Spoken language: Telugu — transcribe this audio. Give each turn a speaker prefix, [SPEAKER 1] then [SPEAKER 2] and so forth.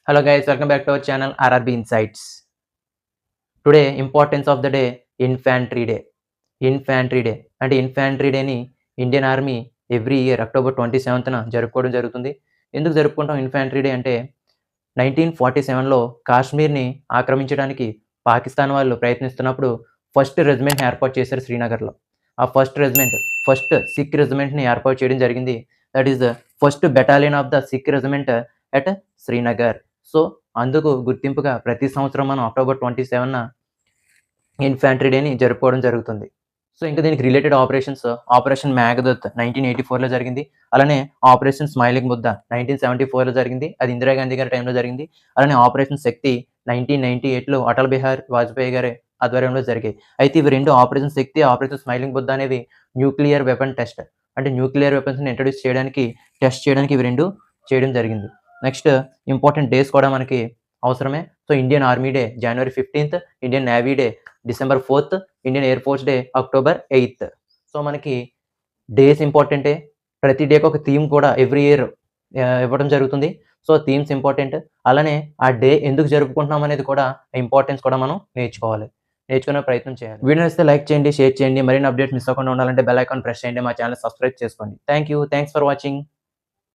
[SPEAKER 1] Hello guys, welcome back to our channel RRB Insights. Today, importance of the day, Infantry Day. Infantry Day అంటే ఇన్ఫాంట్రీ డేని Indian army every year October 27న జరుపుకోవడం జరుగుతుంది. ఎందుకు జరుపుకుంటాం ఇన్ఫాంట్రీ డే అంటే 1947లో కాశ్మీర్ని ఆక్రమించడానికి పాకిస్తాన్ వాళ్ళు ప్రయత్నిస్తున్నప్పుడు ఫస్ట్ రెజిమెంట్ని ఏర్పాటు చేశారు శ్రీనగర్లో. ఆ ఫస్ట్ సిక్ రెజిమెంట్ని ఏర్పాటు చేయడం జరిగింది. That is the first battalion of the Sikh regiment at Srinagar. So అందుకు గుర్తింపుగా ప్రతి సంవత్సరం మనం అక్టోబర్ 27న ఇన్ఫాంట్రీ డేని జరుపుకోవడం జరుగుతుంది. సో ఇంకా దీనికి రిలేటెడ్ ఆపరేషన్ మేఘదత్ 1984లో జరిగింది. అలానే ఆపరేషన్ స్మైలింగ్ బుద్ధ 1974లో జరిగింది. అది ఇందిరాగాంధీ గారి టైంలో జరిగింది. అలానే ఆపరేషన్ శక్తి 1998లో అటల్ బిహారీ వాజ్పేయి గారి ఆధ్వర్యంలో జరిగాయి. అయితే ఇవి రెండు ఆపరేషన్ శక్తి, ఆపరేషన్ స్మైలింగ్ బుద్ధ అనేవి న్యూక్లియర్ వెపన్ టెస్ట్, అంటే న్యూక్లియర్ వెపన్స్ని ఇంట్రడ్యూస్ చేయడానికి టెస్ట్ చేయడానికి ఇవి రెండు చేయడం జరిగింది. నెక్స్ట్ ఇంపార్టెంట్ డేస్ కూడా మనకి అవసరమే. So Indian army day January 15th, Indian navy day December 4th, Indian air force day October 8th. So మనకి డేస్ ఇంపార్టెంటే. ప్రతి డేకి ఒక థీమ్ కూడా ఎవ్రీ ఇయర్ ఇవ్వడం జరుగుతుంది. So themes important. అలానే ఆ డే ఎందుకు జరుపుకుంటున్నాం అనేది కూడా ఇంపార్టెన్స్ కూడా మనం నేర్చుకునే ప్రయత్నం చేయాలి. వీడియో నచ్చితే లైక్ చేయండి, షేర్ చేయండి. మరిన్ని అప్డేట్స్ మిస్ అవ్వకుండా ఉండాలంటే బెల్ ఐకాన్ ప్రెస్ చేయండి. మా ఛానల్ సబ్స్క్రైబ్ చేసుకోండి. Thanks for watching.